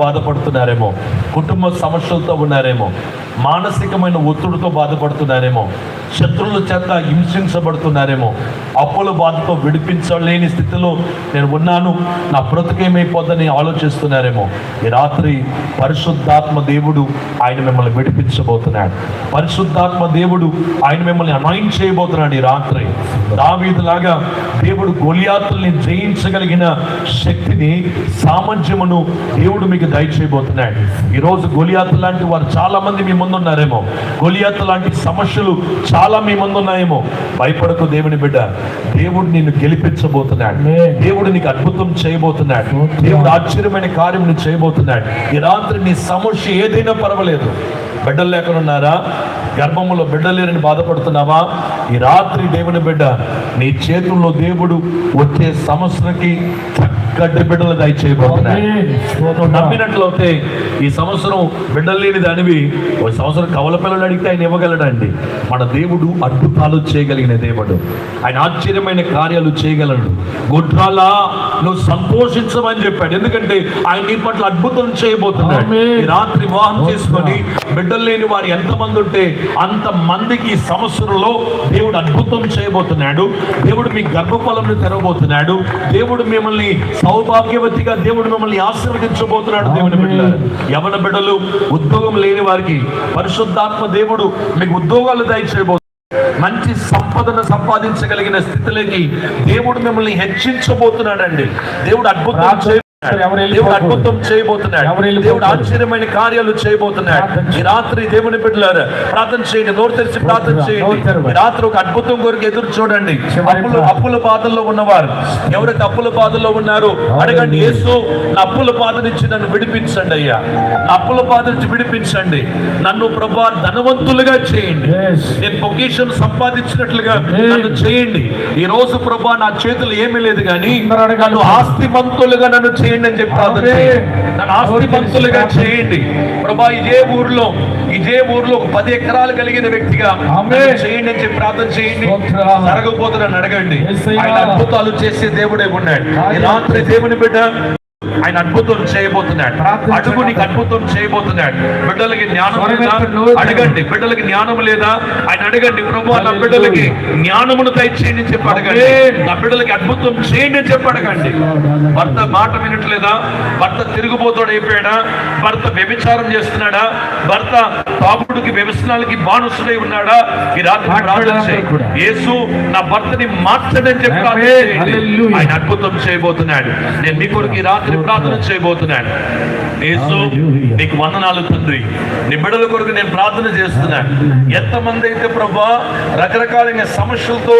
బాధపడుతున్నారేమో, కుటుంబ సమస్యలతో ఉన్నారేమో, మానసికమైన ఒత్తిడితో బాధపడుతున్నారేమో, శత్రువుల చేత హింసించబడుతున్నారేమో, అప్పుల బాధతో విడిపించలేని స్థితిలో నేను ఉన్నాను, నా బ్రతుకేమైపోద్దని ఆలోచిస్తున్నారేమో. ఈ రాత్రి పరిశుద్ధాత్మ దేవుడు ఆయన మిమ్మల్ని విడిపించబోతున్నాడు. పరిశుద్ధాత్మ దేవుడు ఆయన మిమ్మల్ని అనాయింట్ చేయబోతున్నాడు. ఈ రాత్రి దావీదులాగా దేవుడు గొలియాతుల్ని జయించగలిగిన శక్తిని, సామర్థ్యమును దేవుడు మీకు దయచేయబోతున్నాడు. ఈరోజు గొలియాతు లాంటి వారు చాలా మంది మీ ముందు ఉన్నారేమో, గొలియాతు లాంటి సమస్యలు చాలా మీ ముందు ఉన్నాయేమో. భయపడకు దేవుని బిడ్డ, దేవుడు నిన్ను గెలిపించబోతున్నాడు. దేవుడు నీకు అద్భుతం చేయబోతున్నాడు. దేవుడు ఆశ్చర్యమైన కార్యం చేయబోతున్నాడు. ఈ రాత్రి నీ సమస్య ఏదైనా పర్వాలేదు. బిడ్డలు లేకనున్నారా? గర్భములో బిడ్డలేరని బాధపడుతున్నావా? ఈ రాత్రి దేవుని బిడ్డ, నీ చేతుల్లో దేవుడు వచ్చే సమస్యకి గడ్డి బిడ్డలు దయచేయబోతున్నాడు. నువ్వు నమ్మినట్లయితే ఈ సంవత్సరం బిడ్డలు లేని దానివి ఒక సంవత్సరం కవల పిల్లలు అడిగితే ఆయన ఇవ్వగలడండి. మన దేవుడు అద్భుతాలు చేయగలిగిన దేవుడు. ఆయన ఆశ్చర్యమైన కార్యాలు చేయగలడు. గుడ్రాలా నువ్వు సంతోషించమని చెప్పాడు. ఎందుకంటే ఆయన నీ పట్ల అద్భుతం చేయబోతున్నాడు. ఈ రాత్రి వివాహం చేసుకొని బిడ్డలు లేని వారు ఎంతమంది ఉంటే అంత మందికి ఈ సంవత్సరంలో దేవుడు అద్భుతం చేయబోతున్నాడు. దేవుడు మీ గర్భఫలంను తెరవబోతున్నాడు. దేవుడు మిమ్మల్ని సౌభాగ్యవతిగా దేవుడు మిమ్మల్ని ఆశీర్వదించబోతున్నాడు. దేవుని బిడ్డలారా, యవన బిడ్డలు, ఉద్యోగం లేని వారికి పరిశుద్ధాత్మ దేవుడు మీకు ఉద్యోగాలు దయచేయబోతున్నాడు. మంచి సంపదను సంపాదించగలిగిన స్థితిలోకి దేవుడు మిమ్మల్ని హెచ్చించబోతున్నాడండి. దేవుడు అద్భుతం దేవుడు అద్భుతం చేయబోతున్నాడు. దేవుడు ఆశ్చర్యమైన కార్యాలు చేయబోతున్నాడు. ఈ రాత్రి దేవుని బిడ్డలారా ప్రార్థన చేయండి. నోరు తెరిచి ప్రార్థన చేయండి. రాత్రి ఒక అద్భుతం కొరకు ఎదురు చూడండి. అప్పుల బాధల్లో ఉన్నవారు, ఎవరైతే అప్పుల బాధల్లో ఉన్నారో అడగండి, యేసు నా అప్పుల బాధ నుంచి నన్ను విడిపించండి అయ్యా, నా అప్పుల బాధ నుంచి విడిపించండి, నన్ను ప్రభా ధనవంతులుగా చేయండి, నేను పొజిషన్ సంపాదించినట్లుగా నన్ను చేయండి. ఈ రోజు ప్రభా నా చేతులు ఏమీ లేదు కానీ నన్ను ఆస్తిమంతులుగా నన్ను చేయండి అని చెప్పి ప్రార్థన చేయండి. నన్ను ఆస్తిమంతులుగా చేయండి ప్రభా. ఇదే ఊర్లో 10 ఎకరాలు కలిగిన వ్యక్తిగా చేయండి అని చెప్పి ప్రార్థన చేయండి. జరగకపోతున్నాను అడగండి. ఆయన అద్భుతాలు చేసే దేవుడే ఉన్నాడు. ఈ రాత్రి దేవుని బిడ్డ ఆయన అద్భుతం చేయబోతున్నాడు. అడుగు నీకు అద్భుతం చేయబోతున్నాడు. బిడ్డలకి జ్ఞానం లేదా అడగండి. బిడ్డలకి జ్ఞానం లేదా ఆయన అడగండి. ప్రభు నా బిడ్డలకి జ్ఞానమును దయచేయండి అని చెప్పి అడగండి. నా బిడ్డలకి అద్భుతం చేయండి అని చెప్పి అడగండి. భర్త మాట వినట్లేదా? భర్త తిరుగుబోతుడు అయిపోయాడా? భర్త వ్యభిచారం చేస్తున్నాడా? భర్త తాగుడుకి వ్యసనాలకి బానిసుడై ఉన్నాడా? ఈ రాత్రి ప్రార్థన చేయండి. యేసు నా భర్తని మార్చండి అని చెప్పి ఆయన అద్భుతం చేయబోతున్నాడు. నేను మీ కొరకు ఈ రాత్రి ప్రార్థన చేయబోతున్నాను. యేసు నీకు వందనాలు తండ్రి. నీ బిడ్డల కొరకు నేను ప్రార్థన చేస్తున్నాను. ఎంతమంది అయితే ప్రభా రకరకాలైన సమస్యలతో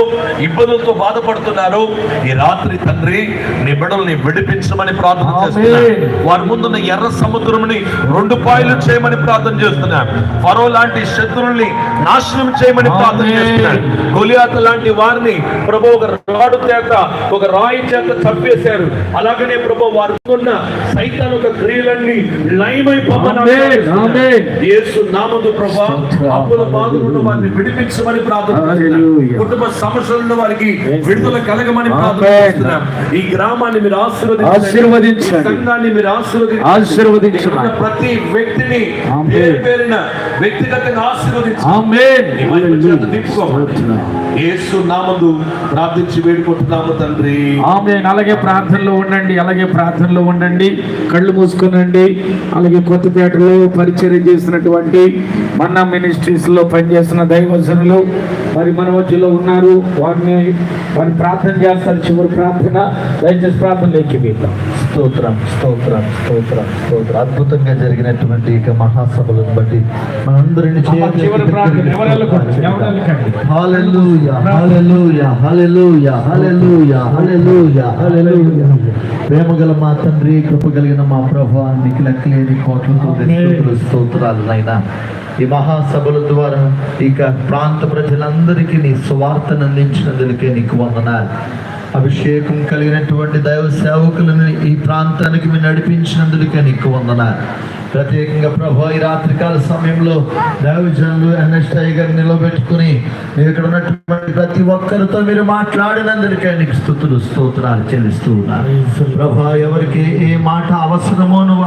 ఇబ్బందులతో బాధపడుతున్నారో ఈ రాత్రి తండ్రి నీ బిడ్డల్ని విడిపించమని ప్రార్థన చేస్తున్నాను. వారి ముందున్న ఎర్ర సముద్రంని 2 పాయలు చేయమని ప్రార్థన చేస్తున్నాను. ఫరో లాంటి శత్రువుల్ని నాశనం చేయమని ప్రార్థన చేస్తున్నాను. గొలియాతు లాంటి వారిని ప్రభు ఒక రాడు చేత, ఒక రాయి చేత చంపేశారు. అలాగనే ప్రభు వారు సైతాన్ ఒక క్రియలన్నీ లయమైపోమని యేసు నామములో ప్రభువా అప్పుల బాధలు ఉన్న వారిని విడిపించమని ప్రార్థన చేస్తున్నాం. కుటుంబ సమస్యలు ఉన్న వారికి విడుదల కలగమని ప్రార్థన చేస్తున్నాం. ఈ గ్రామాన్ని మీరు ఆశీర్వదించండి. సంఘాన్ని మీరు ఆశీర్వదించండి. ప్రతి వ్యక్తిని పేరున వ్యక్తిగతంగా ఆశీర్వదించండి. యేసు నామములో ప్రార్థించి వేడుకుంటున్నాము తండ్రి. ఆమేన్. అలాగే ప్రార్థనలో ఉండండి. కళ్ళు మూసుకునండి. అలాగే కొత్తపేటలో పరిచర్య చేసినటువంటి మన్నా మినిస్ట్రీస్ లో పనిచేస్తున్న దైవజనులు మరి మన మధ్యలో ఉన్నారు. వారిని ప్రార్థన చేస్తారు. చివరి ప్రార్థన దయచేసి ప్రార్థన ఎక్కిపోతాం. స్తోత్రం. అద్భుతంగా జరిగినటువంటి ఇక మహాసభలను బట్టి మనందరిని ప్రేమగల మా తండ్రి, కృప కలిగిన మా ప్రభువా, నీకు లెక్కలేని కోట్లతో స్తోత్రాలు నాయనా. ఈ మహాసభల ద్వారా ఇక ప్రాంత ప్రజలందరికీ నీ సువార్తను అందించినందుకే నీకు వందనాలు. అభిషేకం కలిగినటువంటి దైవ సేవకులను ఈ ప్రాంతానికి మీరు నడిపించినందుకే నీకు వందనాలు. ప్రత్యేకంగా ప్రభు ఈ రాత్రికాల సమయంలో దైవజనులు ఎన్ఎస్ఐ గారు నిలబెట్టుకుని ఇక్కడ ఉన్నటువంటి ప్రతి ఒక్కరితో మీరు మాట్లాడినందుకే నీకు స్తోత్రాలు చెల్లిస్తూ ఉన్నారు. ప్రభు ఎవరికి ఏ మాట అవసరమో నువ్వు